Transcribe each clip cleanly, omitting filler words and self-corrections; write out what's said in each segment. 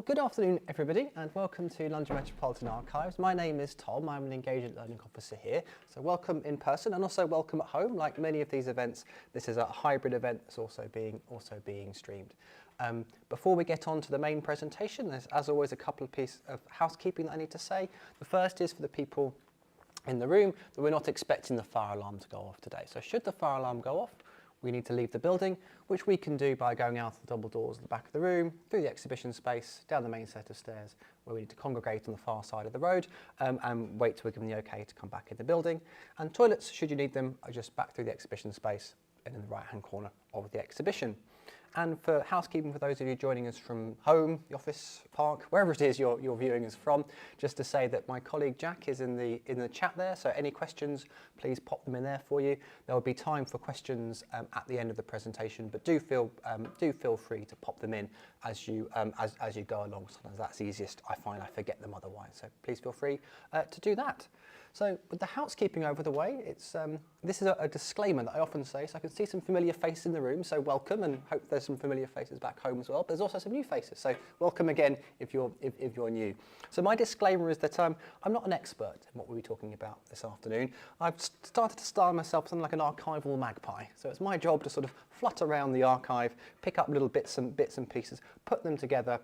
good afternoon everybody and welcome to London Metropolitan Archives. My name is Tom, I'm an Engagement Learning Officer here. So welcome in person and also welcome at home. Like many of these events, this is a hybrid event that's also being streamed. Before we get on to the main presentation, there's as always a couple of pieces of housekeeping that I need to say. The first is for the people in the room that we're not expecting the fire alarm to go off today. So should the fire alarm go off, we need to leave the building, which we can do by going out the double doors at the back of the room, through the exhibition space, down the main set of stairs, where we need to congregate on the far side of the road and wait till we're given the okay to come back in the building. And toilets, should you need them, are just back through the exhibition space and in the right-hand corner of the exhibition. And for housekeeping, for those of you joining us from home, the office, park, wherever it is you're viewing us from, just to say that my colleague Jack is in the chat there, so any questions, please pop them in there for you. There will be time for questions at the end of the presentation, but do feel free to pop them in as you go along. Sometimes that's easiest. I find I forget them otherwise, so please feel free to do that. So with the housekeeping over the way, this is a disclaimer that I often say, so I can see some familiar faces in the room, so welcome, and hope there's some familiar faces back home as well. But there's also some new faces, so welcome again if you're new. So my disclaimer is that I'm not an expert in what we'll be talking about this afternoon. I've started to style myself something like an archival magpie, so it's my job to sort of flutter around the archive, pick up little bits and pieces, put them together,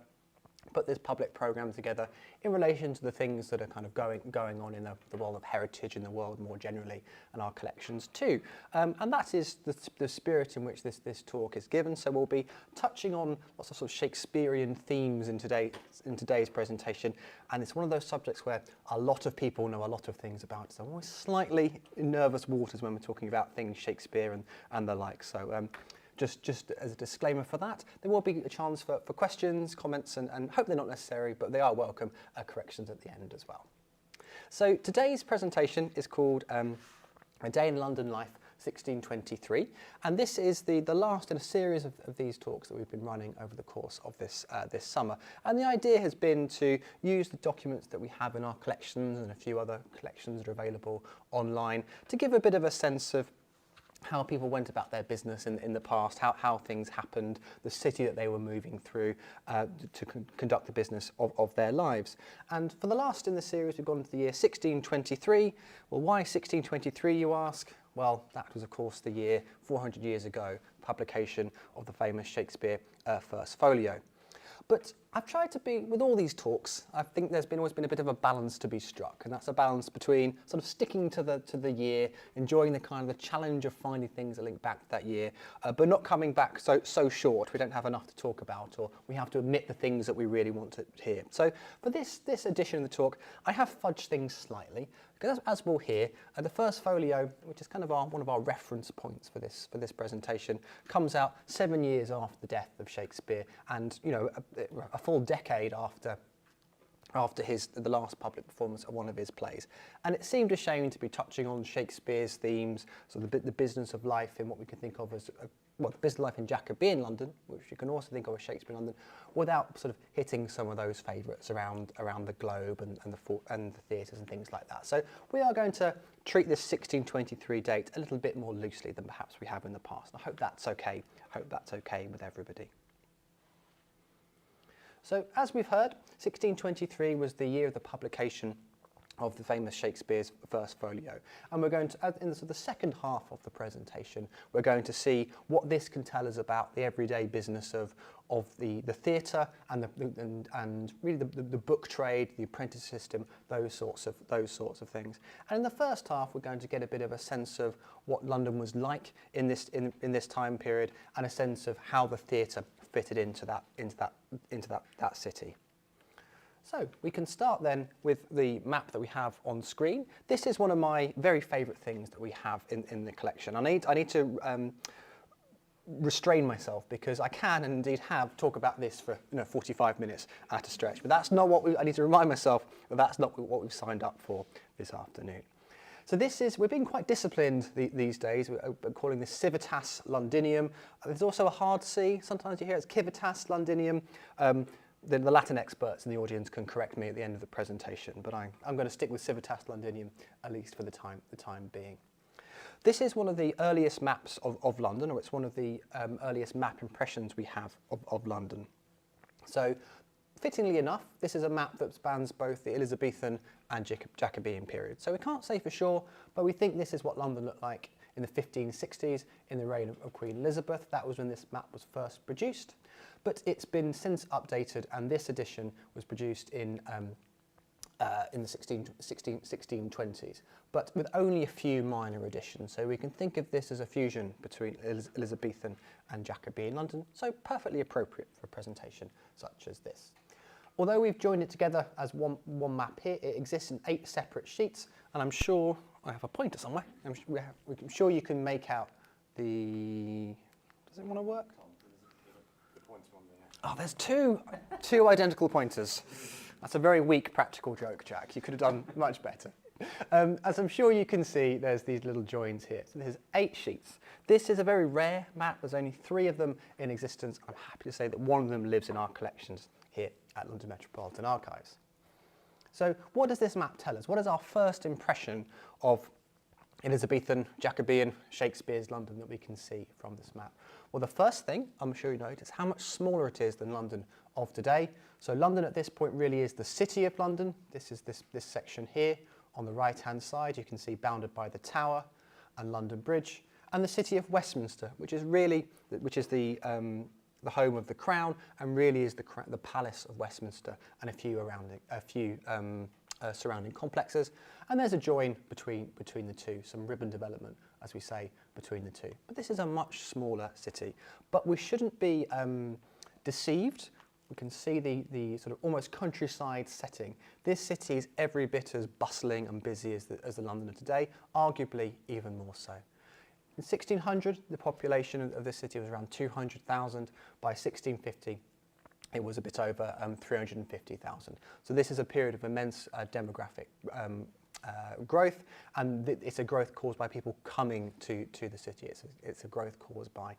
put this public programme together in relation to the things that are kind of going on in the world of heritage in the world more generally, and our collections too. And that is the spirit in which this talk is given. So we'll be touching on lots of sort of Shakespearean themes in today's presentation, and it's one of those subjects where a lot of people know a lot of things about. So I'm always slightly in nervous waters when we're talking about things Shakespeare and the like. So just as a disclaimer for that, there will be a chance for questions, comments, and hope they're not necessary, but they are welcome, corrections at the end as well. So today's presentation is called A Day in London Life 1623, and this is the last in a series of these talks that we've been running over the course of this summer. And the idea has been to use the documents that we have in our collections and a few other collections that are available online to give a bit of a sense of how people went about their business in the past, how things happened, the city that they were moving through to conduct the business of their lives. And for the last in the series, we've gone to the year 1623. Well, why 1623, you ask? Well, that was, of course, the year 400 years ago, publication of the famous Shakespeare First Folio. But I've tried to be, with all these talks, I think there's always been a bit of a balance to be struck, and that's a balance between sort of sticking to the year, enjoying the kind of the challenge of finding things that link back to that year, but not coming back so short we don't have enough to talk about, or we have to omit the things that we really want to hear. So for this edition of the talk, I have fudged things slightly, because as we'll hear, the First Folio, which is kind of one of our reference points for this presentation, comes out 7 years after the death of Shakespeare, and a full decade after the last public performance of one of his plays. And it seemed a shame to be touching on Shakespeare's themes, so the business of life in what we can think of as the business of life in Jacobean London, which you can also think of as Shakespeare London, without sort of hitting some of those favourites around the globe and the theatres and things like that. So we are going to treat this 1623 date a little bit more loosely than perhaps we have in the past. I hope that's okay. I hope that's okay with everybody. So, as we've heard, 1623 was the year of the publication of the famous Shakespeare's First Folio. And we're going to, in the second half of the presentation, we're going to see what this can tell us about the everyday business of the theatre and really the book trade, the apprentice system, those sorts of things. And in the first half, we're going to get a bit of a sense of what London was like in this time period, and a sense of how the theatre fitted into that city. So we can start then with the map that we have on screen. This is one of my very favourite things that we have in the collection. I need to restrain myself, because I can and indeed have talk about this for 45 minutes at a stretch. But that's not what I need to remind myself that that's not what we've signed up for this afternoon. So we're being quite disciplined these days. We're calling this Civitas Londinium. There's also a hard C. Sometimes you hear it's Civitas Londinium. The Latin experts in the audience can correct me at the end of the presentation, but I'm going to stick with Civitas Londinium, at least for the time being. This is one of the earliest maps of London, or it's one of the earliest map impressions we have of London. So fittingly enough, this is a map that spans both the Elizabethan and Jacobean period. So we can't say for sure, but we think this is what London looked like in the 1560s in the reign of Queen Elizabeth. That was when this map was first produced. But it's been since updated, and this edition was produced in the 1620s, but with only a few minor additions. So we can think of this as a fusion between Elizabethan and Jacobean London, so perfectly appropriate for a presentation such as this. Although we've joined it together as one map here, it exists in 8 separate sheets, and I'm sure, I have a pointer somewhere, I'm sure you can make out the, does it want to work? Oh, there's two identical pointers. That's a very weak practical joke, Jack. You could have done much better. As I'm sure you can see, there's these little joins here. So there's 8 sheets. This is a very rare map. There's only 3 of them in existence. I'm happy to say that one of them lives in our collections here at London Metropolitan Archives. So what does this map tell us? What is our first impression of Elizabethan, Jacobean, Shakespeare's London that we can see from this map? Well, the first thing I'm sure you notice how much smaller it is than London of today. So London at this point really is the City of London. This is this section here on the right-hand side. You can see bounded by the Tower and London Bridge, and the City of Westminster, which is the home of the Crown, and really is the Palace of Westminster and a few surrounding complexes. And there's a join between the two, some ribbon development, as we say, between the two. But this is a much smaller city. But we shouldn't be deceived. We can see the sort of almost countryside setting. This city is every bit as bustling and busy as the London of today, arguably even more so. In 1600, the population of this city was around 200,000. By 1650, it was a bit over 350,000. So this is a period of immense demographic growth, and it's a growth caused by people coming to the city. It's a growth caused by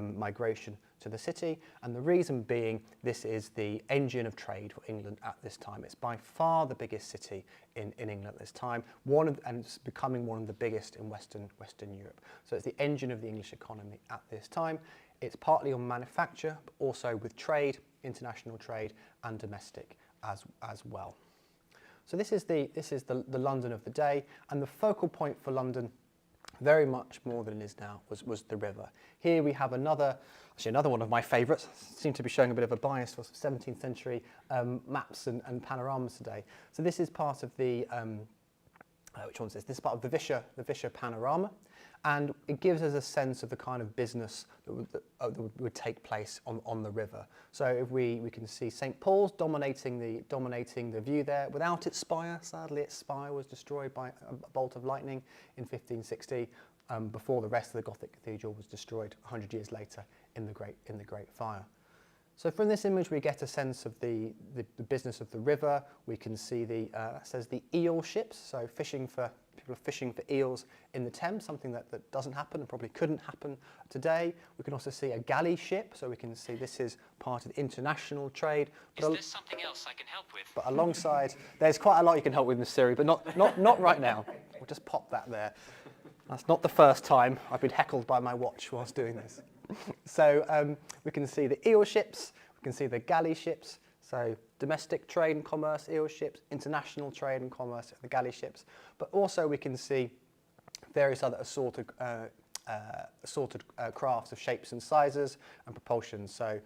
migration to the city, and the reason being this is the engine of trade for England at this time. It's by far the biggest city in England at this time, and it's becoming one of the biggest in Western Europe. So it's the engine of the English economy at this time. It's partly on manufacture, but also with trade, international trade, and domestic as well. So this is the London of the day, and the focal point for London, very much more than it is now, was the river. Here we have another one of my favourites. Seem to be showing a bit of a bias for 17th century maps and panoramas today. So this is part of the which one's this? This is part of the Vischer panorama, and it gives us a sense of the kind of business that would take place on the river. So if we can see St Paul's dominating the view there, without its spire. Sadly, its spire was destroyed by a bolt of lightning in 1560, before the rest of the Gothic cathedral was destroyed 100 years later in the Great Fire. So from this image, we get a sense of the business of the river. We can see says the eel ships, so people are fishing for eels in the Thames, something that doesn't happen and probably couldn't happen today. We can also see a galley ship, so we can see this is part of international trade. Is there something else I can help with? But alongside, there's quite a lot you can help with, Miss Siri, but not right now. We'll just pop that there. That's not the first time I've been heckled by my watch whilst doing this. So we can see the eel ships, we can see the galley ships, so domestic trade and commerce eel ships, international trade and commerce the galley ships, but also we can see various other assorted crafts of shapes and sizes and propulsions, so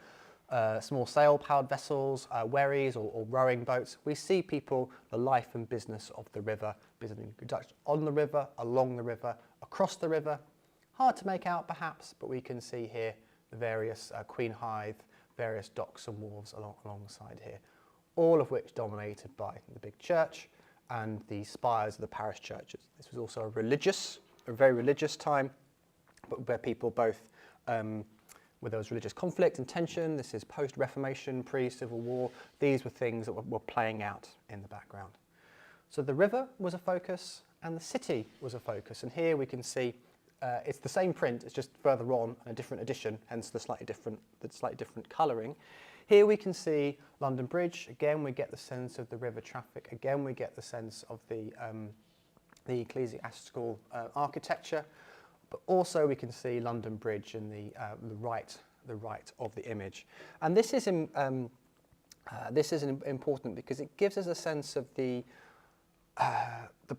small sail-powered vessels, wherries or rowing boats. We see people, the life and business of the river, visiting Dutch on the river, along the river, across the river. Hard to make out perhaps, but we can see here the various Queen Hithe, various docks and wharves alongside here, all of which dominated by the big church and the spires of the parish churches. This was also a very religious time, but where people both, where there was religious conflict and tension. This is post-Reformation, pre-Civil War. These were things that were playing out in the background. So the river was a focus and the city was a focus. And here we can see it's the same print, it's just further on and a different edition, hence the slightly different colouring. Here we can see London Bridge. Again, we get the sense of the river traffic. Again, we get the sense of the ecclesiastical architecture. But also we can see London Bridge in the right of the image. And this is This is important because it gives us a sense of the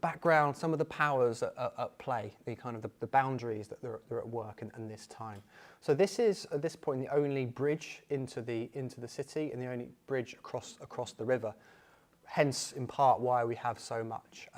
background, some of the powers at play, the boundaries that they're at work in this time. So this is at this point the only bridge into the city and the only bridge across the river. Hence, in part, why we have so much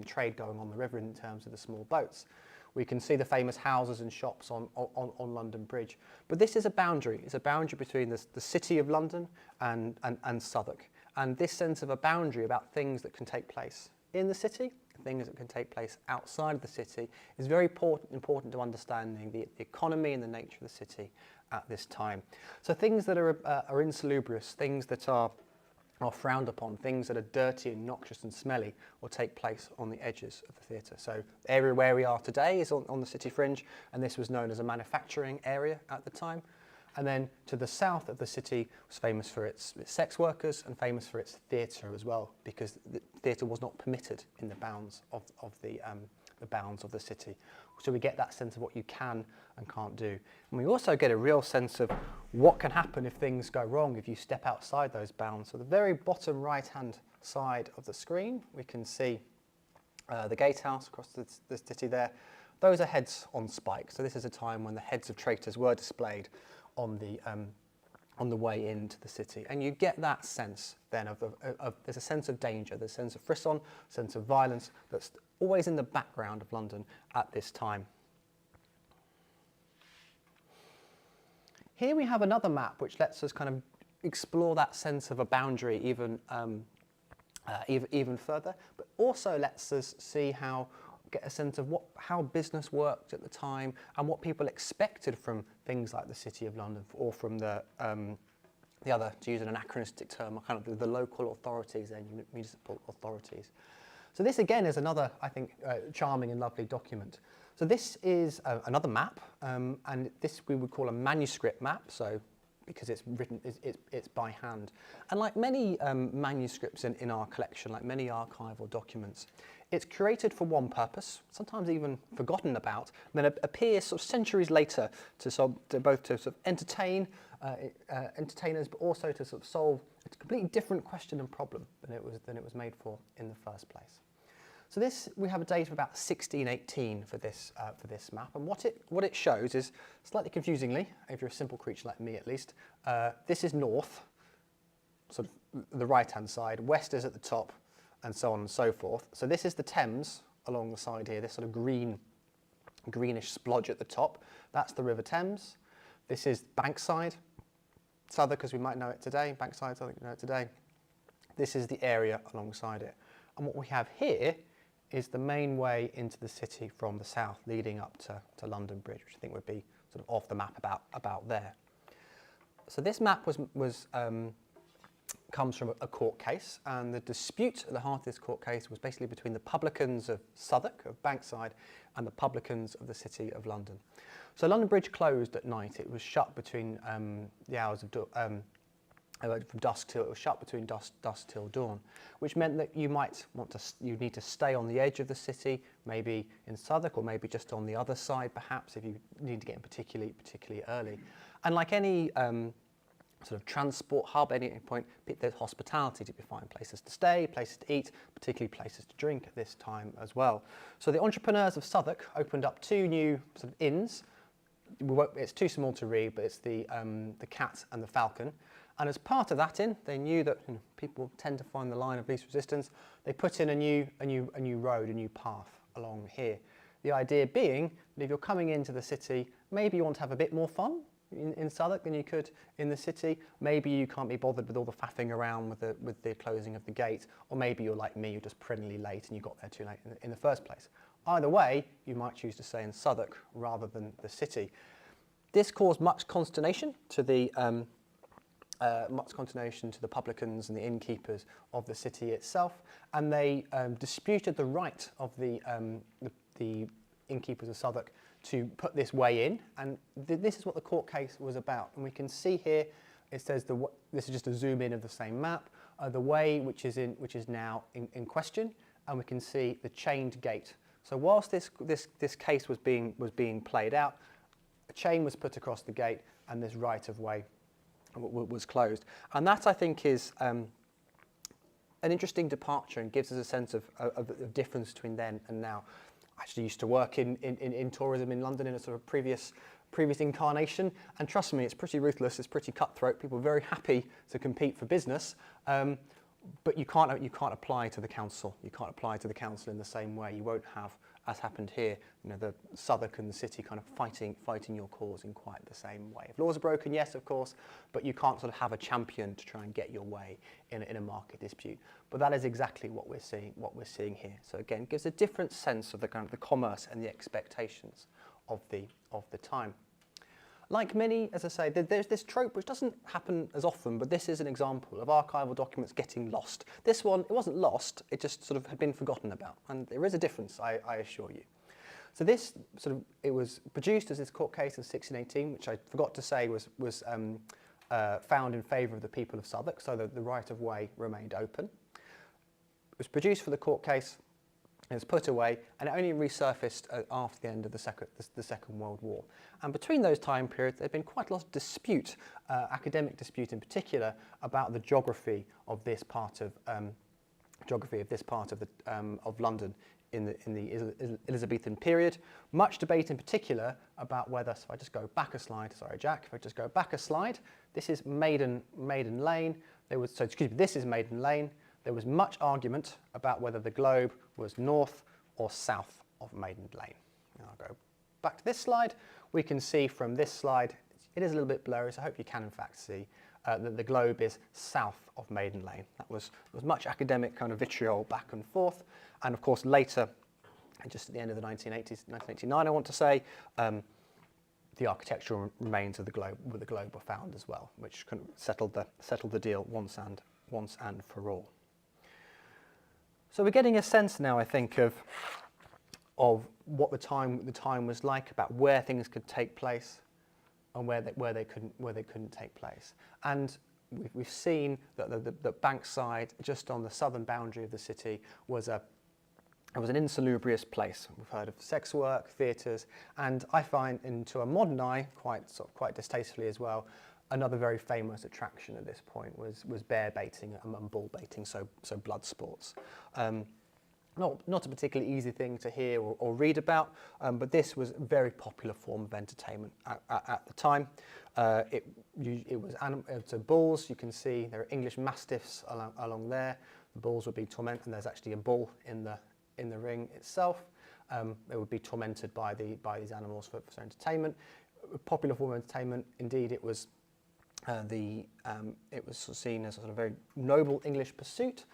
trade going on the river in terms of the small boats. We can see the famous houses and shops on London Bridge. But this is a boundary. It's a boundary between the city of London and Southwark. And this sense of a boundary about things that can take place in the city, things that can take place outside of the city, is very important to understanding the economy and the nature of the city at this time. So things that are insalubrious, things that are frowned upon, things that are dirty and noxious and smelly, will take place on the edges of the theatre. So the area where we are today is on the city fringe, and this was known as a manufacturing area at the time. And then to the south of the city was famous for its sex workers and famous for its theatre as well, because the theatre was not permitted in the bounds of the bounds of the city. So we get that sense of what you can and can't do. And we also get a real sense of what can happen if things go wrong, if you step outside those bounds. So the very bottom right-hand side of the screen, we can see the gatehouse across the city there. Those are heads on spikes. So this is a time when the heads of traitors were displayed on the way into the city, and you get that sense then of there's a sense of danger, there's a sense of frisson, a sense of violence that's always in the background of London at this time. Here we have another map which lets us kind of explore that sense of a boundary even further, but also lets us get a sense of how business worked at the time and what people expected from things like the City of London or from the other, to use an anachronistic term, kind of the local authorities and municipal authorities. So this again is another, I think, charming and lovely document. So this is another map, and this we would call a manuscript map. So because it's written, it's by hand. And like many manuscripts in our collection, like many archival documents, it's curated for one purpose, sometimes even forgotten about, and then appears sort of centuries later to both to sort of entertain entertainers, but also to sort of solve a completely different question and problem than it was made for in the first place. So this, we have a date of about 1618 for this map, and what it shows is, slightly confusingly, if you're a simple creature like me at least, this is north, sort of the right-hand side, west is at the top, and so on and so forth. So this is the Thames along the side here, this sort of greenish splodge at the top. That's the River Thames. This is Bankside, Southwark as we might know it today, Bankside, Southwark you know it today. This is the area alongside it. And what we have here is the main way into the city from the south, leading up to London Bridge, which I think would be sort of off the map about there. So this map comes from a court case, and the dispute at the heart of this court case was basically between the publicans of Southwark, of Bankside, and the publicans of the City of London. So London Bridge closed at night. It was shut between the hours of from dusk till it was shut between dusk till dawn, which meant that you need to stay on the edge of the city, maybe in Southwark, or maybe just on the other side, perhaps if you need to get in particularly early. And like any sort of transport hub, any point, there's hospitality to find places to stay, places to eat, particularly places to drink at this time as well. So the entrepreneurs of Southwark opened up two new sort of inns. It's too small to read, but it's the Cat and the Falcon. And as part of that inn, they knew that people tend to find the line of least resistance. They put in a new road, a new path along here. The idea being that if you're coming into the city, maybe you want to have a bit more fun in Southwark than you could in the city. Maybe you can't be bothered with all the faffing around with the closing of the gate, or maybe you're like me, you're just perennially late and you got there too late in the first place. Either way, you might choose to stay in Southwark rather than the city. This caused much consternation to the publicans and the innkeepers of the city itself, and they disputed the right of the innkeepers of Southwark to put this way in, and this is what the court case was about. And we can see here, it says this is just a zoom in of the same map, the way which is now in question, and we can see the chained gate. So whilst this case was being played out, a chain was put across the gate, and this right of way was closed. And that, I think, is an interesting departure and gives us a sense of difference between then and now. I actually used to work in tourism in London in a sort of previous incarnation, and trust me, it's pretty ruthless, it's pretty cutthroat. People are very happy to compete for business, but you can't apply to the council. You can't apply to the council in the same way. You won't have, as happened here, the Southwark and the city kind of fighting your cause in quite the same way. If laws are broken, yes, of course, but you can't sort of have a champion to try and get your way in a market dispute. But that is exactly what we're seeing here. So again, it gives a different sense of the kind of the commerce and the expectations of the time. Like many, as I say, there's this trope which doesn't happen as often, but this is an example of archival documents getting lost. This one, it wasn't lost, it just sort of had been forgotten about. And there is a difference, I assure you. So this it was produced as this court case in 1618, which I forgot to say was found in favour of the people of Southwark, so that the right of way remained open. It was produced for the court case. It was put away, and it only resurfaced after the end of the Second World War. And between those time periods, there had been quite a lot of dispute, academic dispute in particular, about the geography of this part of of London in the Elizabethan period. Much debate in particular about whether. So if I just go back a slide, sorry, Jack. If I just go back a slide, this is Maiden Lane. This is Maiden Lane. There was much argument about whether the globe was north or south of Maiden Lane. Now I'll go back to this slide. We can see from this slide, it is a little bit blurry, so I hope you can in fact see that the globe is south of Maiden Lane. There was much academic kind of vitriol back and forth, and of course later, just at the end of the 1980s, 1989 I want to say, the architectural remains of the globe were found as well, which kind of settled the deal once and for all. So we're getting a sense now, I think, of what the time was like, about where things could take place and where they couldn't take place. And we've seen that the Bankside, just on the southern boundary of the city, was an insalubrious place. We've heard of sex work, theatres, and I find, to a modern eye, quite distastefully as well, another very famous attraction at this point was bear baiting and bull baiting, so blood sports. Not a particularly easy thing to hear or read about, but this was a very popular form of entertainment at the time. It was bulls. You can see there are English mastiffs along there. The bulls would be tormented, and there's actually a bull in the ring itself. They would be tormented by these animals for entertainment. A popular form of entertainment. Indeed, it was. It was seen as a sort of very noble English pursuit.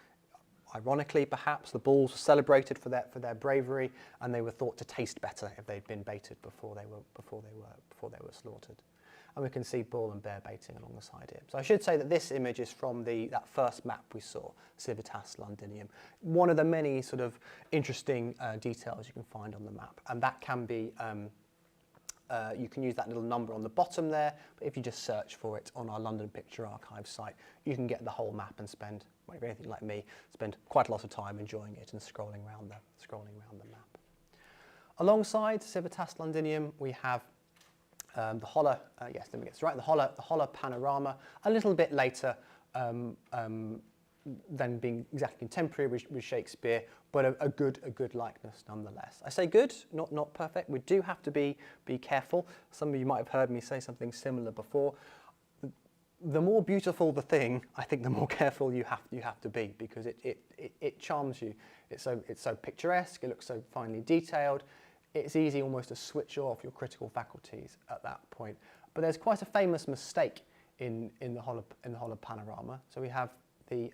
Ironically, perhaps, the bulls were celebrated for their bravery, and they were thought to taste better if they'd been baited before they were slaughtered. And we can see bull and bear baiting along the side here. So I should say that this image is from that first map we saw, Civitas Londinium. One of the many sort of interesting details you can find on the map, and that can be. You can use that little number on the bottom there, but if you just search for it on our London Picture Archive site, you can get the whole map and spend, well, if you're anything like me, spend quite a lot of time enjoying it and scrolling around the map. Alongside Civitas Londinium, we have the Holler, the Holler panorama. A little bit later, than being exactly contemporary with Shakespeare, but a good likeness nonetheless. I say good, not perfect. We do have to be careful. Some of you might have heard me say something similar before. The more beautiful the thing, I think the more careful you have to be, because it charms you. It's so picturesque. It looks so finely detailed. It's easy almost to switch off your critical faculties at that point. But there's quite a famous mistake in the Holler panorama. So we have the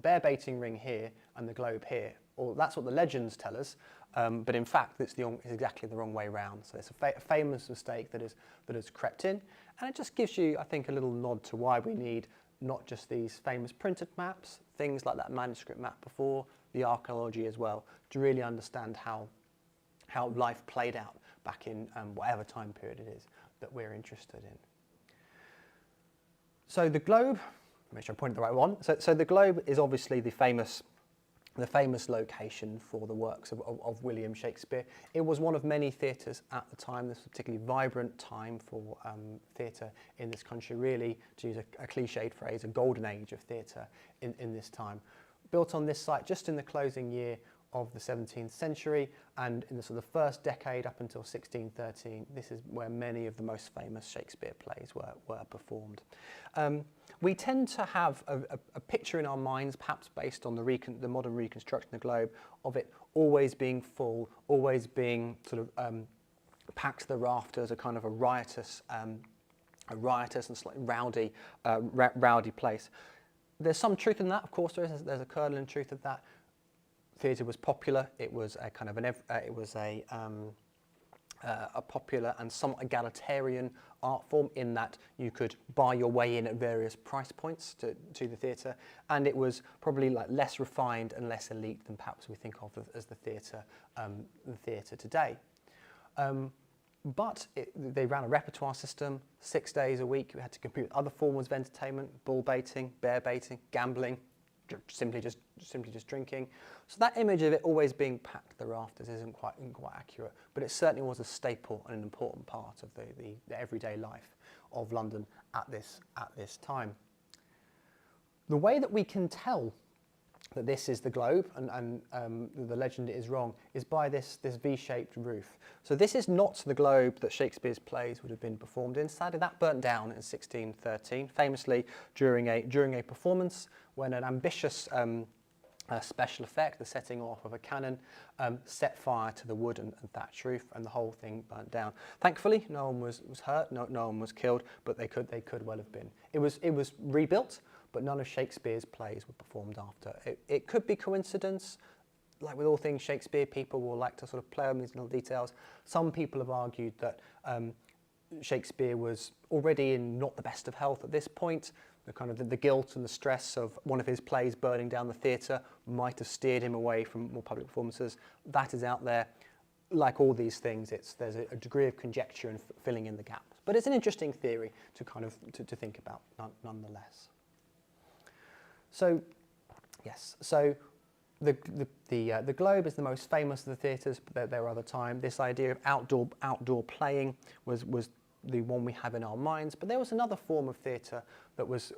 bear baiting ring here and the globe here, or that's what the legends tell us, but in fact it's exactly the wrong way round. So it's a famous mistake that has crept in, and it just gives you, I think, a little nod to why we need not just these famous printed maps, things like that manuscript map before, the archaeology as well, to really understand how life played out back in whatever time period it is that we're interested in. So the globe, make sure I'm pointing at the right one. So the globe is obviously the famous the famous location for the works of William Shakespeare. It was one of many theatres at the time. This was a particularly vibrant time for theatre in this country, really, to use a cliched phrase, a golden age of theatre in this time. Built on this site just in the closing year of the 17th century, and in the sort of first decade up until 1613, this is where many of the most famous Shakespeare plays were performed. We tend to have a picture in our minds, perhaps based on the modern reconstruction of the globe, of it always being full, always being sort of packed to the rafters, a kind of a riotous and slightly rowdy place. There's some truth in that, of course. There's a kernel in truth of that. Theatre was popular. It was a kind of a popular and somewhat egalitarian art form, in that you could buy your way in at various price points to the theatre, and it was probably like less refined and less elite than perhaps we think of as the theatre today. But they ran a repertoire system, 6 days a week. We had to compete with other forms of entertainment: bull baiting, bear baiting, gambling, simply just drinking. So that image of it always being packed to the rafters isn't quite accurate, but it certainly was a staple and an important part of the everyday life of London at this time. The way that we can tell that this is the Globe and the legend is wrong is by this V-shaped roof. So this is not the Globe that Shakespeare's plays would have been performed in. Sadly, that burnt down in 1613, famously during a performance when an ambitious special effect, the setting off of a cannon, set fire to the wood and thatch roof, and the whole thing burnt down. Thankfully, no one was hurt, no one was killed, but they could well have been. It was rebuilt, but none of Shakespeare's plays were performed after. It could be coincidence. Like with all things Shakespeare, people will like to sort of play on these little details. Some people have argued that Shakespeare was already in not the best of health at this point. The guilt and the stress of one of his plays burning down the theatre might have steered him away from more public performances. That is out there. Like all these things, there's a degree of conjecture and filling in the gaps. But it's an interesting theory to think about nonetheless. So, yes. So the Globe is the most famous of the theatres, but there were other times. This idea of outdoor playing was the one we have in our minds. But there was another form of theatre that was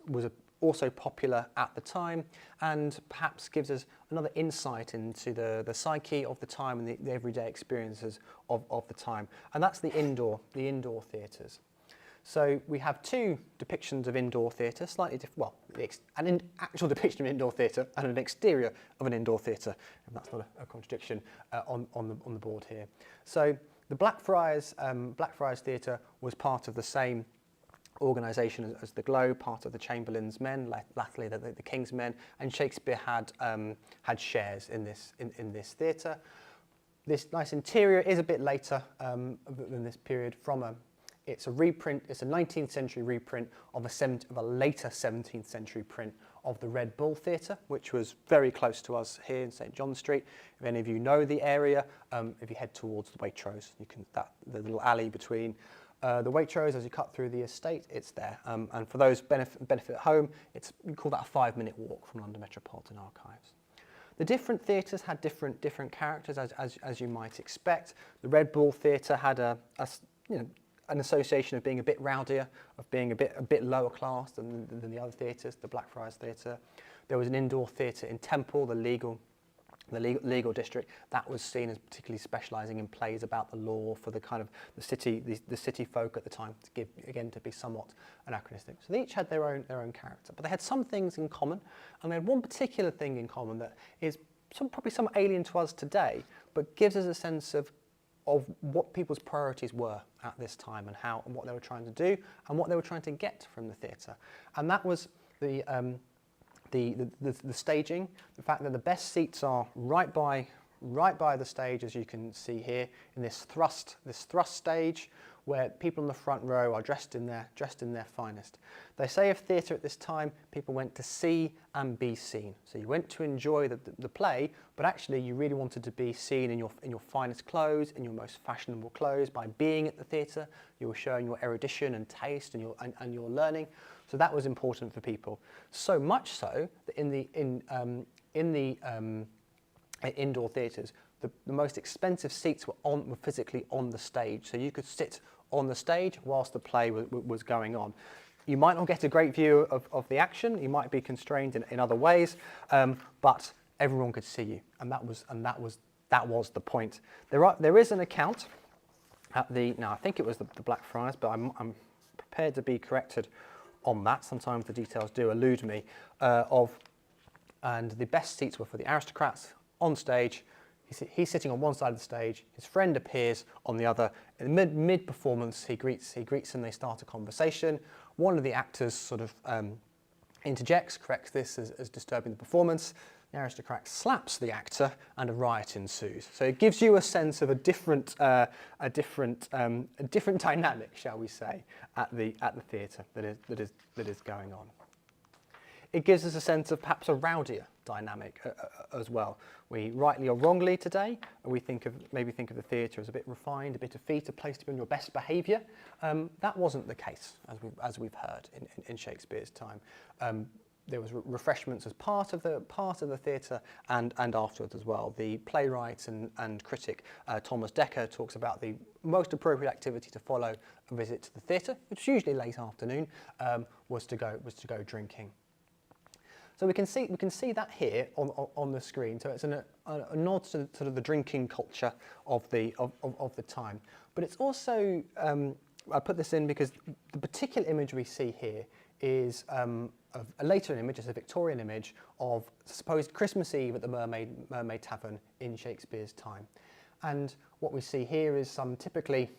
also popular at the time, and perhaps gives us another insight into the psyche of the time and the everyday experiences of the time. And that's the indoor theatres. So we have two depictions of indoor theatre, slightly different. Well, an actual depiction of indoor theatre and an exterior of an indoor theatre, and that's not a contradiction on the board here. So the Blackfriars Theatre was part of the same organisation as the Globe, part of the Chamberlain's men, latterly the King's men, and Shakespeare had shares in this theatre. This nice interior is a bit later than this period. It's a reprint. It's a 19th century reprint of a later 17th century print of the Red Bull Theatre, which was very close to us here in St John Street. If any of you know the area, if you head towards the Waitrose, the little alley between the Waitrose as you cut through the estate, it's there. And for those benefit at home, we call that a 5-minute walk from London Metropolitan Archives. The different theatres had different characters, as you might expect. The Red Bull Theatre had an association of being a bit rowdier, of being a bit lower class than the other theatres, the Blackfriars Theatre. There was an indoor theatre in Temple, the legal district, that was seen as particularly specialising in plays about the law for the kind of the city folk at the time, to be somewhat anachronistic. So they each had their own character, but they had some things in common, and they had one particular thing in common that is probably somewhat alien to us today, but gives us a sense of what people's priorities were at this time and what they were trying to do and what they were trying to get from the theatre. And that was the staging, the fact that the best seats are right by the stage, as you can see here, in this thrust stage, where people in the front row are dressed in their finest. They say of theatre at this time, people went to see and be seen. So you went to enjoy the play, but actually you really wanted to be seen in your finest clothes, in your most fashionable clothes. By being at the theatre, you were showing your erudition and taste and your learning. So that was important for people. So much so that in the indoor theatres, the most expensive seats were physically on the stage. So you could sit on the stage whilst the play was going on. You might not get a great view of the action. You might be constrained in other ways, but everyone could see you, and that was the point. There is an account at now I think it was the Blackfriars, but I'm prepared to be corrected on that. Sometimes the details do elude me. And the best seats were for the aristocrats on stage. He's sitting on one side of the stage. His friend appears on the other. In mid performance, he greets them. They start a conversation. One of the actors sort of interjects, corrects this as disturbing the performance. The aristocrat slaps the actor, and a riot ensues. So it gives you a sense of a different dynamic, shall we say, at the theatre that is going on. It gives us a sense of perhaps a rowdier dynamic as well. We, rightly or wrongly today, we maybe think of the theatre as a bit refined, a bit effete, a place to be on your best behaviour. That wasn't the case, as we've heard in Shakespeare's time. There was refreshments as part of the theatre and afterwards as well. The playwright and critic Thomas Dekker talks about the most appropriate activity to follow a visit to the theatre, which is usually late afternoon, was to go drinking. So we can see that here on the screen. So it's a nod to sort of the drinking culture of the time. But it's also I put this in because the particular image we see here is of a later image, it's a Victorian image of supposed Christmas Eve at the Mermaid Tavern in Shakespeare's time. And what we see here is some typically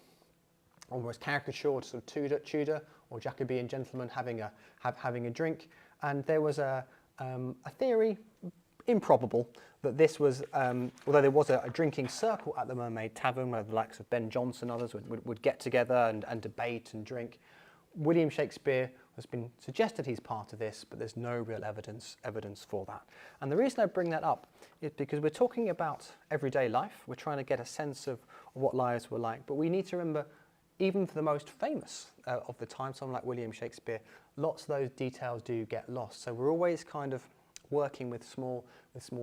almost caricatured sort of Tudor or Jacobean gentleman having a drink. And there was a theory, improbable, that this was, although there was a drinking circle at the Mermaid Tavern where the likes of Ben Jonson and others would get together and debate and drink, William Shakespeare has been suggested he's part of this, but there's no real evidence for that. And the reason I bring that up is because we're talking about everyday life. We're trying to get a sense of what lives were like, but we need to remember, even for the most famous of the time, someone like William Shakespeare, lots of those details do get lost. So we're always kind of working with small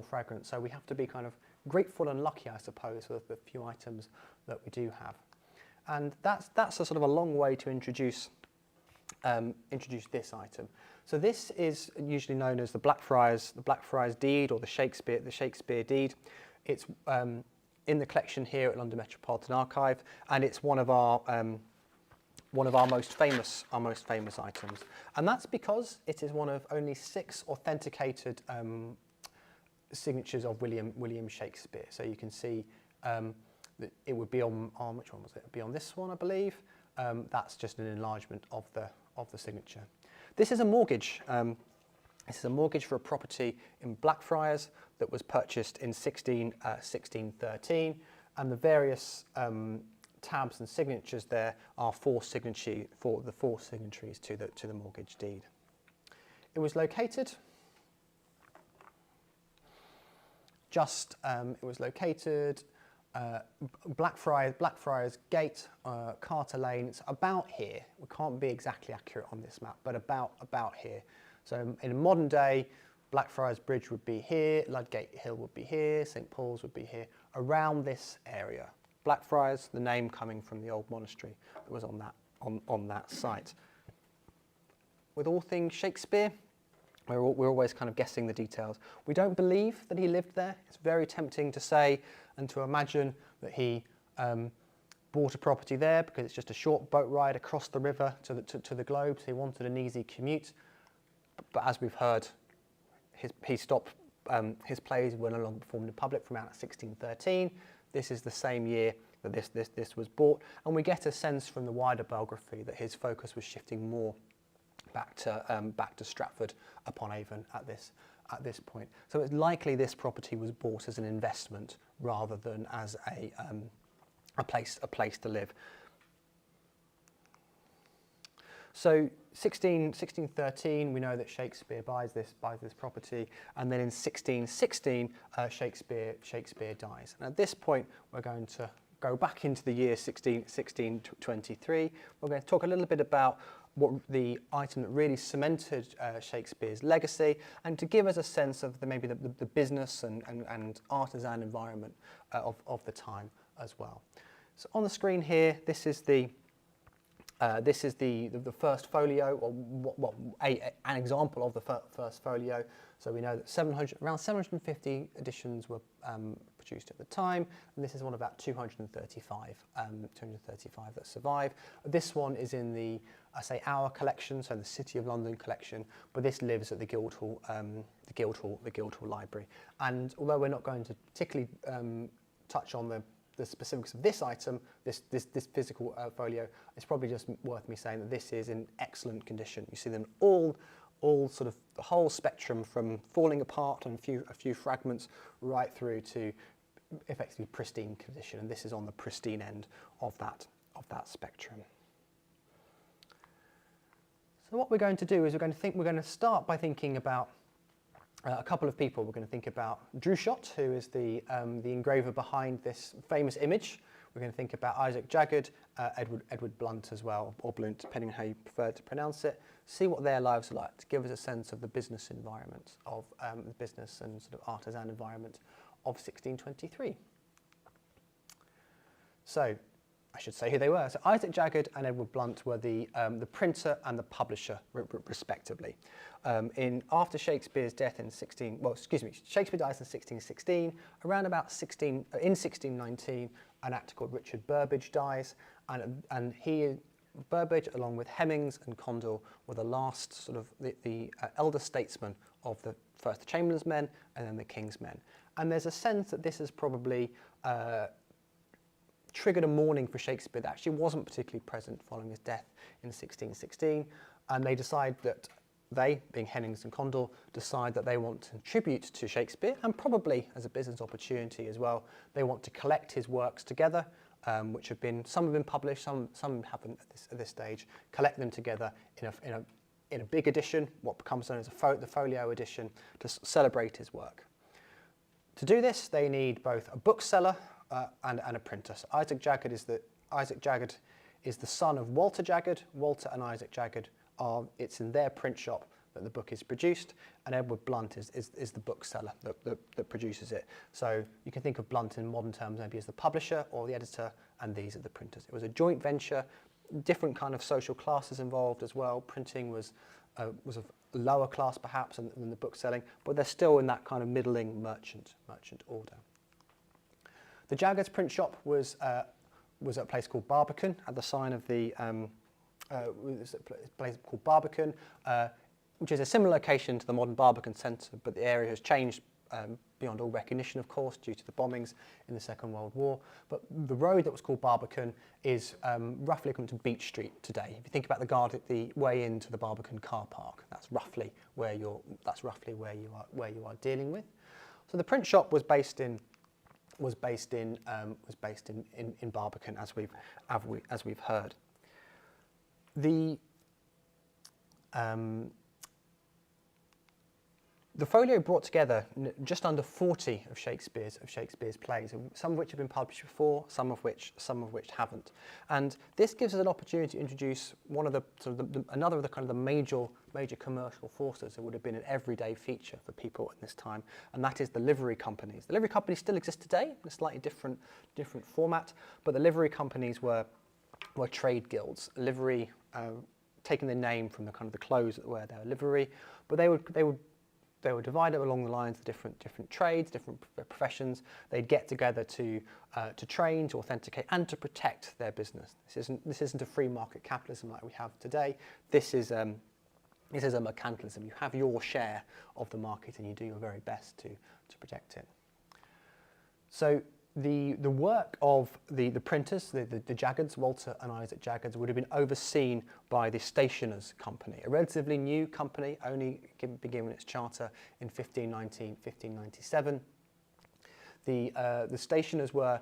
fragments. So we have to be kind of grateful and lucky, I suppose, for the few items that we do have. And that's a sort of a long way to introduce this item. So this is usually known as the Blackfriars Deed, or the Shakespeare Deed. It's in the collection here at London Metropolitan Archive, and it's one of our most famous items. And that's because it is one of only 6 authenticated signatures of William Shakespeare. So you can see that it would be on which one was it? It would be on this one, I believe. That's just an enlargement of the signature. This is a mortgage. This is a mortgage for a property in Blackfriars that was purchased in 1613, and the various tabs and signatures there are the four signatories to the mortgage deed. It was located Blackfriars Gate, Carter Lane. It's about here. We can't be exactly accurate on this map, but about here. So in modern day, Blackfriars Bridge would be here, Ludgate Hill would be here, St Paul's would be here, around this area. Blackfriars, the name coming from the old monastery that was on that site. With all things Shakespeare, we're always kind of guessing the details. We don't believe that he lived there. It's very tempting to say and to imagine that he bought a property there because it's just a short boat ride across the river to the Globe, so he wanted an easy commute. But as we've heard, he stopped, his plays were no longer performed in public from around 1613. This is the same year that this was bought, and we get a sense from the wider biography that his focus was shifting more back to Stratford upon Avon at this point. So it's likely this property was bought as an investment rather than as a place to live. So 1613, we know that Shakespeare buys this property, and then in 1616, Shakespeare dies. And at this point, we're going to go back into the year 1623. We're going to talk a little bit about the item that really cemented Shakespeare's legacy, and to give us a sense of maybe the business and artisan environment of the time as well. So on the screen here, this is the first folio, or an example of the first folio. So we know that around 750 editions were produced at the time, and this is one of about 235 that survive. This one is in the, our collection, so the City of London collection, but this lives at the Guildhall Library. And although we're not going to particularly touch on the specifics of this item, this physical folio, it's probably just worth me saying that this is in excellent condition. You see them all sort of the whole spectrum from falling apart and a few fragments right through to effectively pristine condition, and this is on the pristine end of that spectrum. So what we're going to do is we're going to start by thinking about a couple of people. We're going to think about Drewshot, who is the engraver behind this famous image. We're going to think about Isaac Jaggard, Edward Blunt as well, or Blunt, depending on how you prefer to pronounce it. See what their lives are like to give us a sense of the business environment, of the business and sort of artisan environment of 1623. So, I should say who they were. So Isaac Jaggard and Edward Blunt were the printer and the publisher, respectively. After Shakespeare's death in Shakespeare dies in 1616. Around about 1619, an actor called Richard Burbage dies, and Burbage, along with Hemmings and Condell, were the last sort of the elder statesmen of first the Chamberlain's men and then the King's men. And there's a sense that this has probably triggered a mourning for Shakespeare that actually wasn't particularly present following his death in 1616, and they decide that being Hemmings and Condell, decide that they want to contribute to Shakespeare, and probably as a business opportunity as well, they want to collect his works together, which some have been published, some haven't at this stage, collect them together in a big edition, what becomes known as the folio edition, to celebrate his work. To do this, they need both a bookseller and a printer. So Isaac Jaggard is the son of Walter Jaggard. Walter and Isaac Jaggard it's in their print shop that the book is produced, and Edward Blunt is the bookseller that produces it. So you can think of Blunt in modern terms maybe as the publisher or the editor, and these are the printers. It was a joint venture, different kind of social classes involved as well. Printing was a lower class perhaps than the bookselling, but they're still in that kind of middling merchant order. The Jaggards' print shop was at a place called Barbican, at the sign of the a place called Barbican, which is a similar location to the modern Barbican Centre, but the area has changed beyond all recognition, of course, due to the bombings in the Second World War. But the road that was called Barbican is roughly equivalent to Beach Street today. If you think about the way into the Barbican car park, that's roughly where you are dealing with. So the print shop was based in Barbican, as we've heard. The folio brought together just under 40 of Shakespeare's plays, some of which have been published before, some of which haven't. And this gives us an opportunity to introduce another of the kind of the major commercial forces that would have been an everyday feature for people in this time, and that is the livery companies. The livery companies still exist today in a slightly different format, but the livery companies were trade guilds. Livery, taking their name from the kind of the clothes that were their livery, but they were divided along the lines of different trades, different professions. They'd get together to train, to authenticate, and to protect their business. This isn't a free market capitalism like we have today. This is a mercantilism. You have your share of the market, and you do your very best to protect it. So the work of the printers, the Jaggards, Walter and Isaac Jaggards, would have been overseen by the Stationers' Company, a relatively new company, only given its charter in 1597. The Stationers were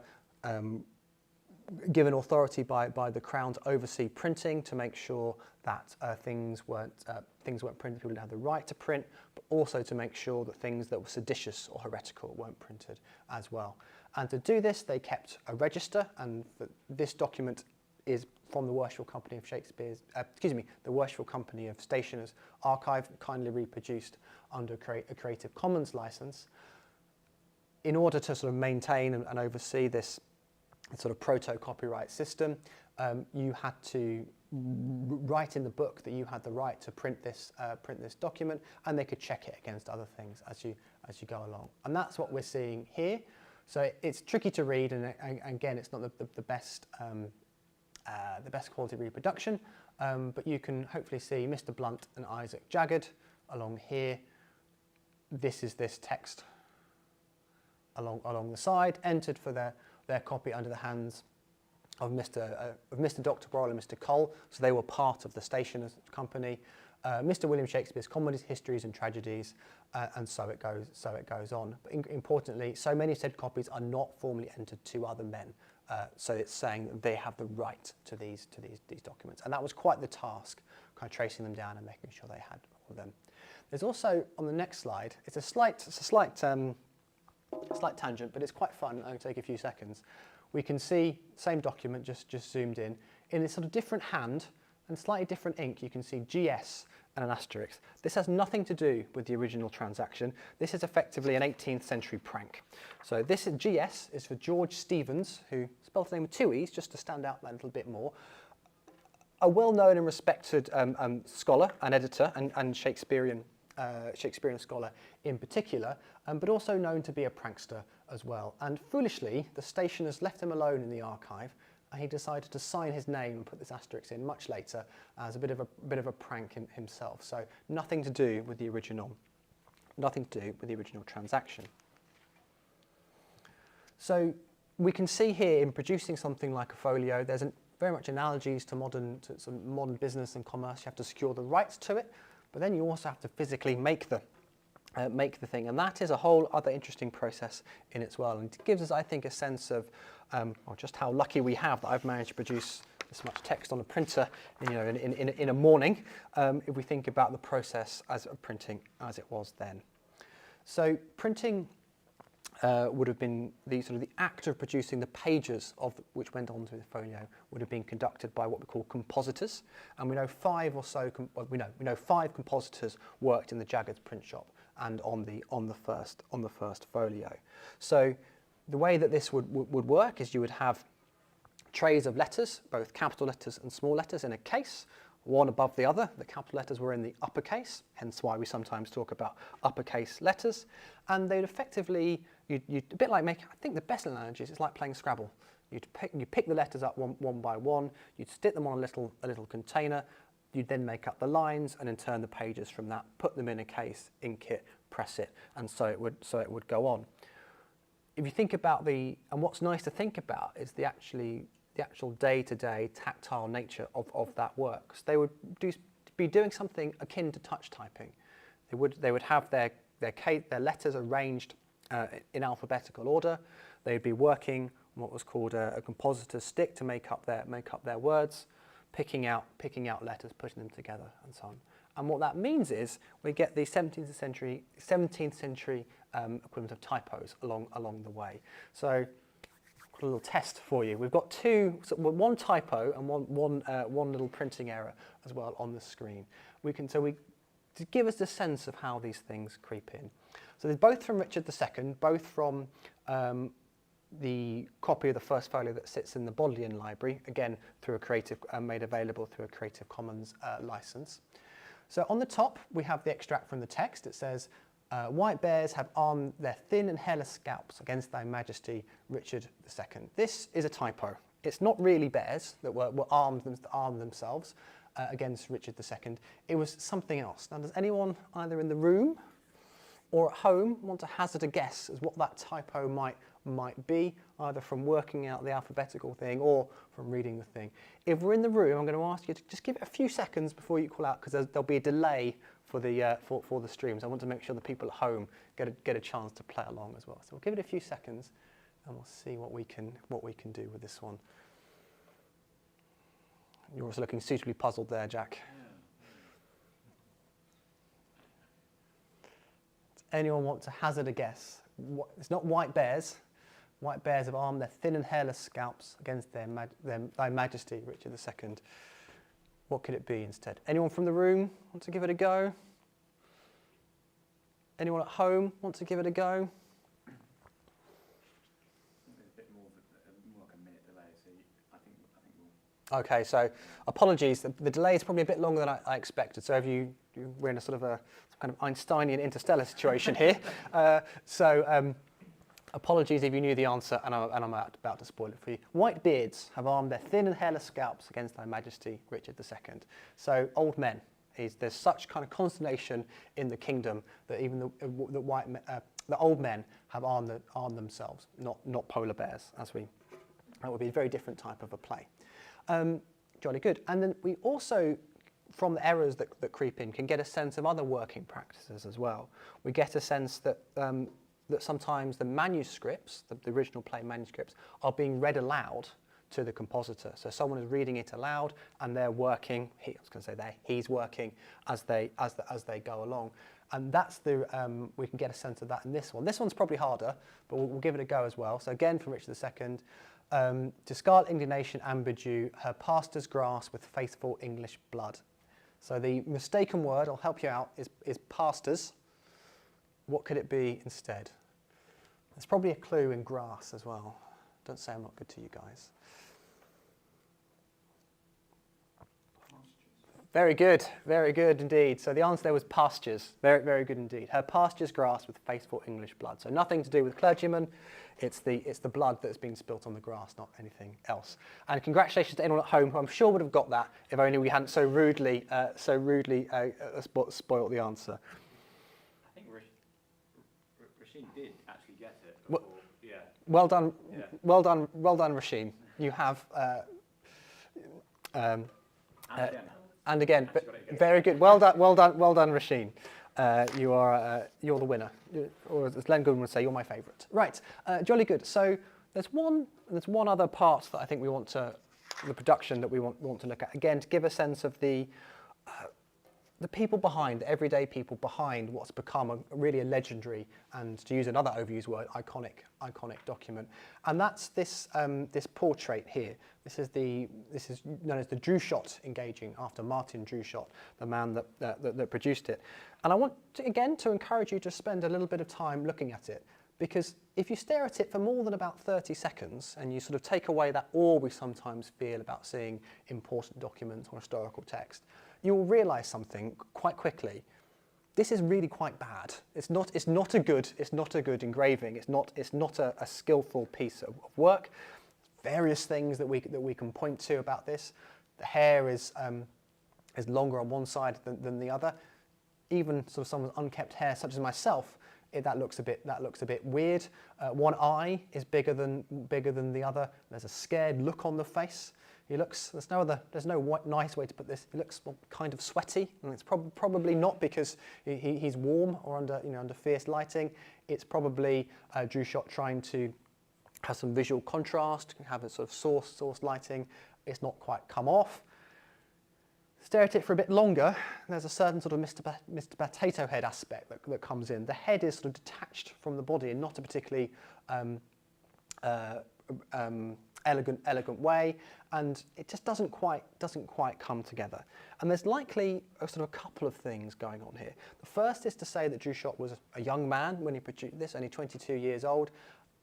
given authority by the Crown to oversee printing, to make sure that things weren't printed, people didn't have the right to print, but also to make sure that things that were seditious or heretical weren't printed as well. And to do this, they kept a register, and this document is from the Worshipful Company of Shakespeare's, the Worshipful Company of Stationers archive, kindly reproduced under a Creative Commons license. In order to sort of maintain and oversee this sort of proto-copyright system, you had to write in the book that you had the right to print this document, and they could check it against other things as you go along. And that's what we're seeing here. So it's tricky to read, and again, it's not the best quality reproduction, but you can hopefully see Mr. Blunt and Isaac Jagged along here. This is this text along the side, entered for their copy under the hands of Mr. Dr. Broyle and Mr. Cole, so they were part of the Stationers Company. Mr. William Shakespeare's Comedies, Histories and Tragedies, and so it goes on. But importantly, so many said copies are not formally entered to other men. So it's saying that they have the right to these documents, and that was quite the task, kind of tracing them down and making sure they had all of them. There's also on the next slide. It's a slight tangent, but it's quite fun. I'll take a few seconds. We can see same document, just zoomed in a sort of different hand and slightly different ink. You can see GS and an asterisk. This has nothing to do with the original transaction. This is effectively an 18th century prank. So this GS is for George Stevens, who spelled his name with 2 E's just to stand out that little bit more. A well-known and respected scholar and editor and Shakespearean scholar in particular, but also known to be a prankster as well. And foolishly, the Stationers left him alone in the archive, and he decided to sign his name and put this asterisk in much later as a bit of a prank himself. So nothing to do with the original transaction. So we can see here in producing something like a folio, there's very much analogies to sort of modern business and commerce. You have to secure the rights to it, but then you also have to physically make the thing, and that is a whole other interesting process in its well, and it gives us, I think, a sense of just how lucky we have that I've managed to produce this much text on a printer, in a morning. If we think about the process of printing as it was then, so printing would have been the act of producing the pages which went onto the folio would have been conducted by what we call compositors, and we know 5 compositors worked in the Jagged's print shop and on the first folio. So the way that this would work is you would have trays of letters, both capital letters and small letters, in a case, one above the other. The capital letters were in the uppercase, hence why we sometimes talk about uppercase letters, and they'd effectively, a bit like I think the best analogy is it's like playing Scrabble. You pick the letters up one by one, you'd stick them on a little container, you'd then make up the lines and then turn the pages from that, put them in a case, ink it, press it, and so it would go on. If you think about and what's nice to think about is the actual day-to-day tactile nature of that work. So they would be doing something akin to touch typing. They would have their letters arranged in alphabetical order. They'd be working on what was called a compositor's stick to make up their words, picking out letters, putting them together, and so on. And what that means is we get the 17th century equivalent of typos along the way. So a little test for you. We've got one typo and one little printing error as well on the screen. To give us a sense of how these things creep in. So they're both from Richard II, both from the copy of the first folio that sits in the Bodleian Library, again through made available through a Creative Commons license. So on the top we have the extract from the text. It says, "White bears have armed their thin and hairless scalps against thy majesty, Richard II." This is a typo. It's not really bears that were armed themselves against Richard II. It was something else. Now, does anyone either in the room or at home want to hazard a guess as what that typo might be, either from working out the alphabetical thing or from reading the thing? If we're in the room, I'm going to ask you to just give it a few seconds before you call out, because there'll be a delay for the streams. I want to make sure the people at home get a chance to play along as well. So we'll give it a few seconds, and we'll see what we can do with this one. You're also looking suitably puzzled there, Jack. Does anyone want to hazard a guess? It's not white bears. White bears have armed their thin and hairless scalps against thy majesty, Richard II. What could it be instead? Anyone from the room want to give it a go? Anyone at home want to give it a go? There's a bit more like a minute delay, so I think we'll... Okay, so apologies. The delay is probably a bit longer than I expected. So if we're in a sort of a kind of Einsteinian interstellar situation here. Apologies if you knew the answer and I'm about to spoil it for you. White beards have armed their thin and hairless scalps against thy majesty, Richard II. So old men. There's such kind of consternation in the kingdom that even the old men have armed themselves, not polar bears, that would be a very different type of a play. Jolly good. And then we also, from the errors that creep in, can get a sense of other working practices as well. We get a sense that sometimes the manuscripts, the original play manuscripts, are being read aloud to the compositor. So someone is reading it aloud and they're working, he's working as they go along. And that's we can get a sense of that in this one. This one's probably harder, but we'll give it a go as well. So again, from Richard II, to scarlet indignation amberdew, her pastors grass with faithful English blood. So the mistaken word, I'll help you out, is pastors. What could it be instead? There's probably a clue in grass as well. Don't say I'm not good to you guys. Very good indeed. So the answer there was pastures. Very, very good indeed. Her pastures grass with faithful English blood. So nothing to do with clergymen. It's the blood that's been spilt on the grass, not anything else. And congratulations to anyone at home who I'm sure would have got that if only we hadn't so rudely spoilt the answer. I think Rasheen did actually get it before. Yeah. Well done, Yeah. well done, Rasheen. You have. And again, Actually got it again. very good. Well done, Rasheen. You're the winner, or as Len Goodman would say, you're my favourite. Right, jolly good. So there's one other part that I think the production that we want to look at again to give a sense of the people behind, the everyday people behind what's become really a legendary and, to use another overused word, iconic document. And that's this portrait here. This is known as the Drewshot engaging after Martin Drewshot, the man that produced it. And I want to encourage you to spend a little bit of time looking at it, because if you stare at it for more than about 30 seconds and you sort of take away that awe we sometimes feel about seeing important documents or historical text, you will realise something quite quickly. This is really quite bad. It's not a good engraving. It's not a skillful piece of work. Various things that we can point to about this. The hair is longer on one side than the other. Even sort of someone's unkept hair, such as myself, that looks a bit weird. One eye is bigger than the other. There's a scared look on the face. There's no nice way to put this. He looks kind of sweaty, and it's probably not because he's warm or under fierce lighting. It's probably Drewshot trying to have some visual contrast, have a sort of source lighting. It's not quite come off. Stare at it for a bit longer, there's a certain sort of Mr. Potato Head aspect that comes in. The head is sort of detached from the body in not a particularly elegant way, and it just doesn't quite come together. And there's likely a couple of things going on here. The first is to say that Drewshot was a young man when he produced this, only 22 years old.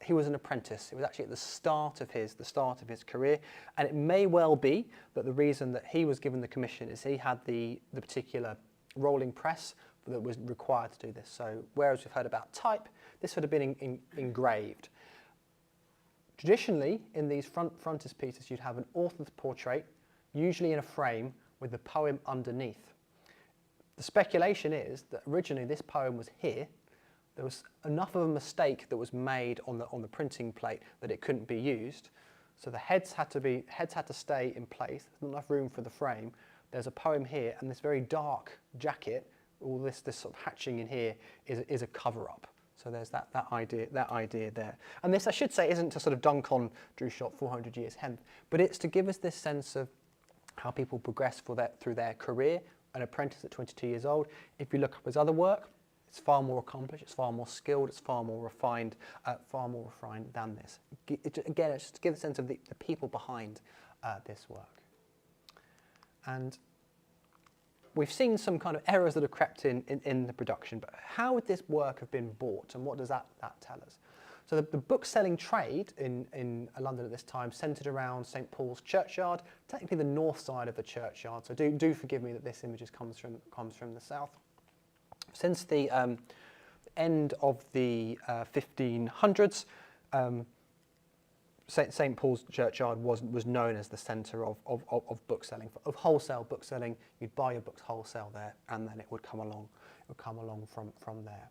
He was an apprentice. It was actually at the start of his career, and it may well be that the reason that he was given the commission is he had the particular rolling press that was required to do this. So whereas we've heard about type, this would have been engraved. Traditionally, in these frontispieces, you'd have an author's portrait, usually in a frame with the poem underneath. The speculation is that originally this poem was here. There was enough of a mistake that was made on the printing plate that it couldn't be used. So the heads had to stay in place. There's not enough room for the frame. There's a poem here, and this very dark jacket, all this sort of hatching in here is a cover-up. So there's that idea there. And this, I should say, isn't to sort of dunk on Drewshot 400 years hence, but it's to give us this sense of how people progress through their career. An apprentice at 22 years old. If you look up his other work, It's far more accomplished, it's far more skilled, it's far more refined than this. Again, it's just to give a sense of the people behind this work. And we've seen some kind of errors that have crept in the production, but how would this work have been bought, and what does that tell us? So the book-selling trade in London at this time centred around St Paul's Churchyard, technically the north side of the churchyard, so do forgive me that this image comes from the south. Since the end of the 1500s, St Paul's Churchyard was known as the centre of bookselling, of wholesale bookselling. You'd buy your books wholesale there, and then it would come along from there.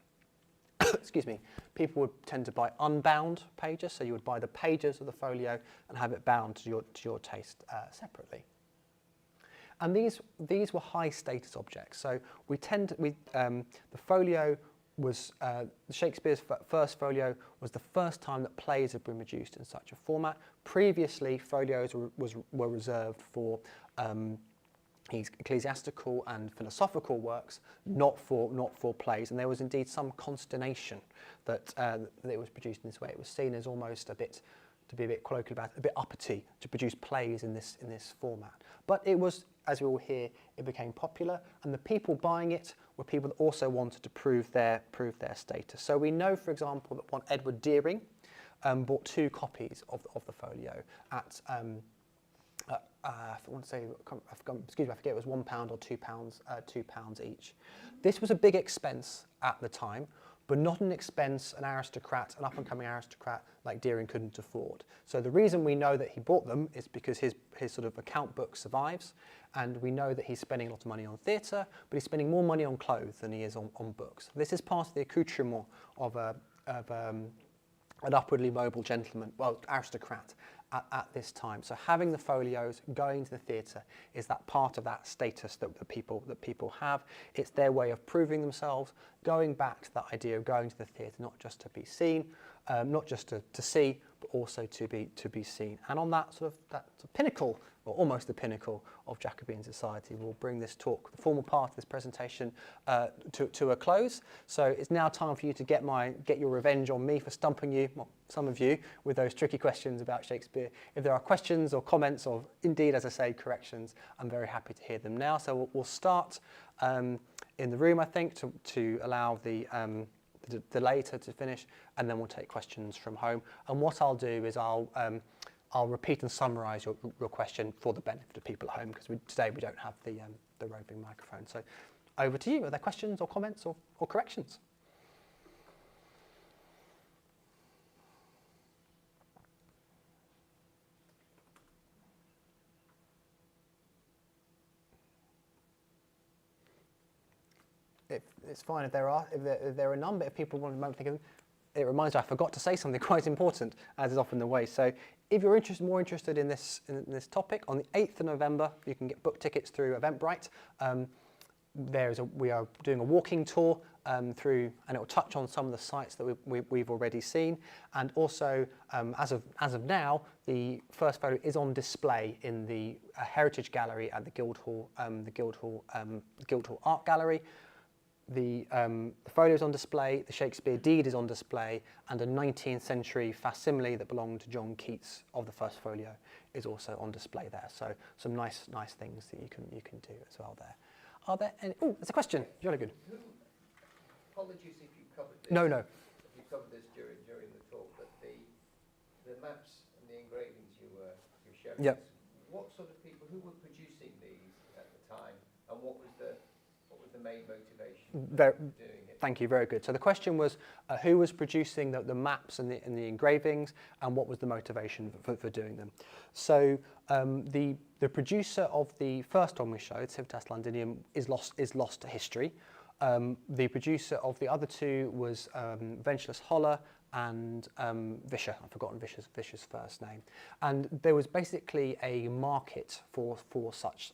Excuse me. People would tend to buy unbound pages, so you would buy the pages of the folio and have it bound to your taste separately. And these were high status objects. So the folio was Shakespeare's first folio was the first time that plays had been produced in such a format. Previously, folios were reserved for ecclesiastical and philosophical works, not for plays. And there was indeed some consternation that it was produced in this way. It was seen as almost to be a bit colloquial about, a bit uppity to produce plays in this format. But it was, as we will hear, it became popular, and the people buying it were people that also wanted to prove their status. So we know, for example, that one Edward Deering bought 2 copies of the folio at I want to say, excuse me, I forget, it was £1 or £2 each. This was a big expense at the time, but not an expense an up-and-coming aristocrat like Deering couldn't afford. So the reason we know that he bought them is because his sort of account book survives, and we know that he's spending a lot of money on theatre, but he's spending more money on clothes than he is on books. This is part of the accoutrement of an upwardly mobile gentleman, well, aristocrat, at this time. So having the folios, going to the theatre, is that part of that status that the people have. It's their way of proving themselves, going back to that idea of going to the theatre not just to be seen, not just to see, but also to be seen. And on that sort of pinnacle, or almost the pinnacle of Jacobean society, we'll bring this talk, the formal part of this presentation, to a close. So it's now time for you to get your revenge on me for stumping you, well, some of you, with those tricky questions about Shakespeare. If there are questions or comments, or indeed, as I say, corrections, I'm very happy to hear them now. So we'll start in the room, I think, to allow the delay to finish, and then we'll take questions from home. And what I'll do is I'll repeat and summarise your question for the benefit of people at home, because today we don't have the roving microphone. So over to you. Are there questions or comments or corrections? It's fine if there are none, but if people want to think of them, it reminds me I forgot to say something quite important, as is often the way. So if you're more interested in this topic, on the 8th of November, you can get book tickets through Eventbrite. We are doing a walking tour through, and it will touch on some of the sites that we've already seen. And also, as of now, the first photo is on display in the Heritage Gallery at the Guildhall Art Gallery. The folio is on display, the Shakespeare deed is on display, and a 19th century facsimile that belonged to John Keats of the first folio is also on display there. So some nice things that you can do as well there. Are there any? Oh, there's a question. Jolly good. Apologies if you covered this. No. If you covered this during the talk, but the maps and the engravings you showed Yep. us, what sort of people, who were producing these at the time, and what was the main motivation for doing it? Thank you, very good. So the question was who was producing the maps and the engravings, and what was the motivation for doing them? So the producer of the first one we showed, Civitas Londinium, is lost to history. The producer of the other 2 was Venturus Holler and Vischer. I've forgotten Vischer's first name. And there was basically a market for such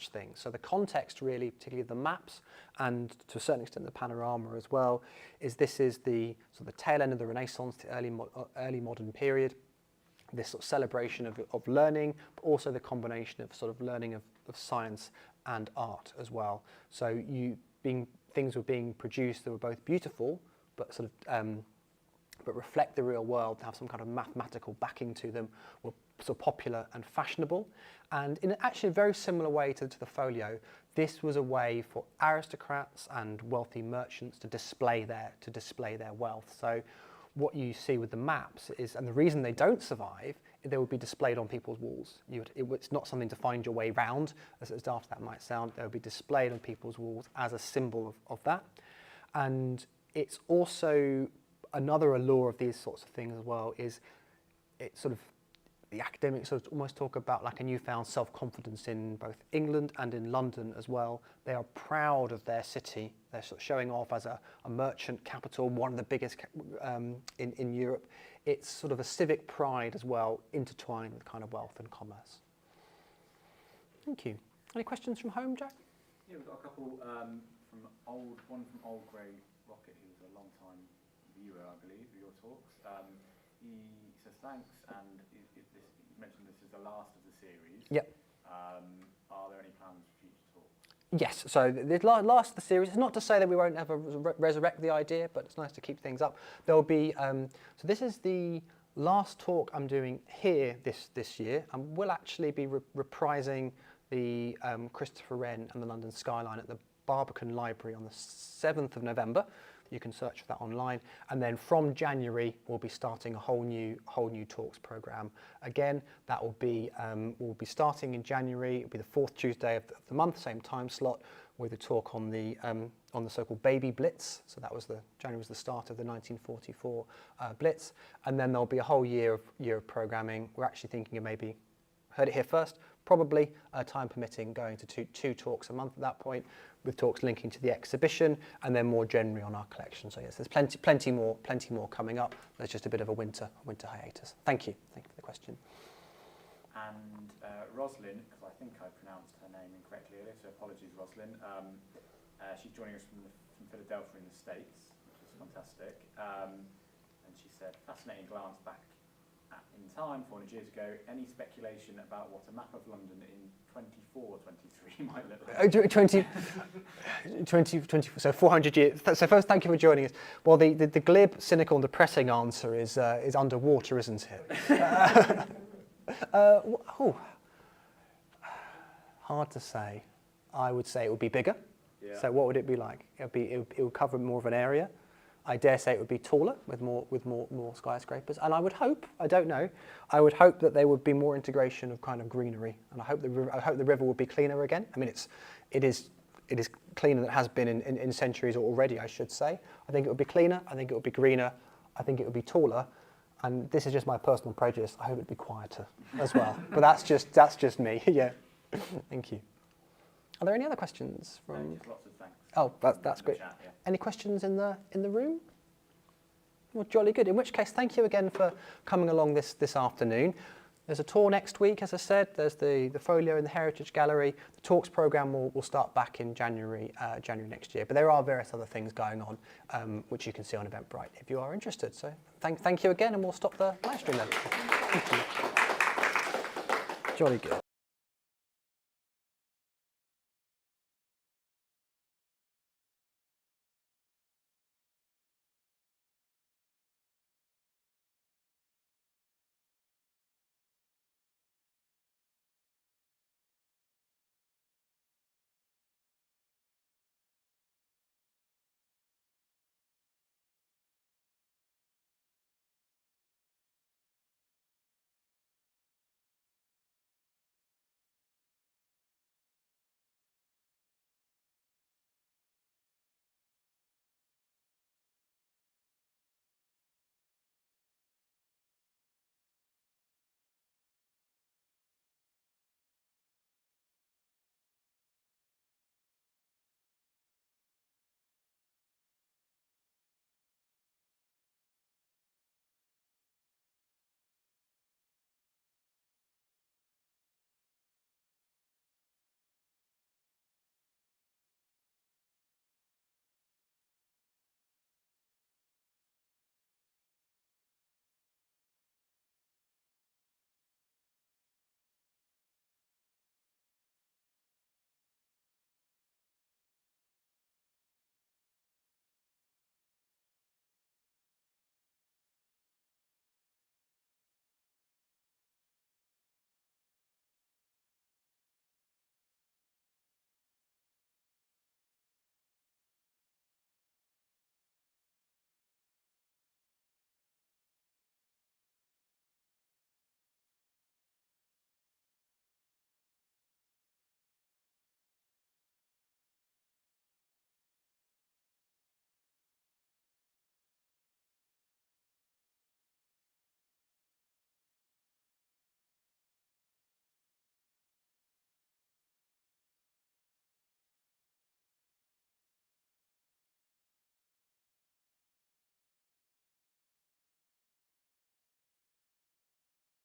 things. So the context, really, particularly the maps, and to a certain extent the panorama as well, is the sort of tail end of the Renaissance, the early modern period. This sort of celebration of learning, but also the combination of sort of learning of science and art as well. So you being things were being produced that were both beautiful, but sort of but reflect the real world, have some kind of mathematical backing to them, were sort of popular and fashionable. And in actually a very similar way to the folio, this was a way for aristocrats and wealthy merchants to display their wealth. So what you see with the maps is, and the reason they don't survive, they would be displayed on people's walls. It's not something to find your way round, as daft that might sound. They would be displayed on people's walls as a symbol of that. And it's also another allure of these sorts of things as well is it sort of, the academics sort of almost talk about like a newfound self-confidence in both England and in London as well. They are proud of their city. They're sort of showing off as a merchant capital, one of the biggest in Europe. It's sort of a civic pride as well, intertwined with kind of wealth and commerce. Thank you. Any questions from home, Jack? Yeah, we've got a couple one from Old Grey Rocket, who was a long time viewer, I believe, of your talks. He says thanks, and you mentioned this is the last of the series. Yep. Are there any plans for future talks? Yes, so the last of the series, it's not to say that we won't ever resurrect the idea, but it's nice to keep things up. There'll be, so this is the last talk I'm doing here this year, and we'll actually be reprising the Christopher Wren and the London Skyline at the Barbican Library on the 7th of November. You can search for that online, and then from January we'll be starting a whole new talks program. Again, that will be we'll be starting in January. It'll be the 4th Tuesday of the month, same time slot, with a talk on the so-called Baby Blitz. So that was January was the start of the 1944 Blitz, and then there'll be a whole year of programming. We're actually thinking of maybe, heard it here first, probably time permitting, going to two talks a month at that point, with talks linking to the exhibition, and then more generally on our collection. So yes, there's plenty more coming up. There's just a bit of a winter hiatus. Thank you for the question. And Roslyn, because I think I pronounced her name incorrectly earlier, so apologies, Roslyn. She's joining us from Philadelphia in the States, which is fantastic. And she said, fascinating glance back in time 400 years ago. Any speculation about what a map of London in 23 might look like? So 400 years. So first, thank you for joining us. Well, the glib, cynical, and depressing answer is underwater, isn't it? Hard to say. I would say it would be bigger. Yeah. So what would it be like? It would cover more of an area. I dare say it would be taller with more skyscrapers. And I would hope, I don't know, I would hope that there would be more integration of kind of greenery. And I hope the river would be cleaner again. I mean, it is cleaner than it has been in centuries already, I should say. I think it would be cleaner. I think it would be greener. I think it would be taller. And this is just my personal prejudice. I hope it'd be quieter as well. But that's just me. Yeah. Thank you. Are there any other questions from? Just lots of thanks. Oh, that's great. Chat, yeah. Any questions in the room? Well, jolly good. In which case, thank you again for coming along this afternoon. There's a tour next week, as I said. There's the folio in the Heritage Gallery. The talks programme will start back in January next year. But there are various other things going on, which you can see on Eventbrite if you are interested. So thank you again, and we'll stop the live stream then. Thank you. Jolly good.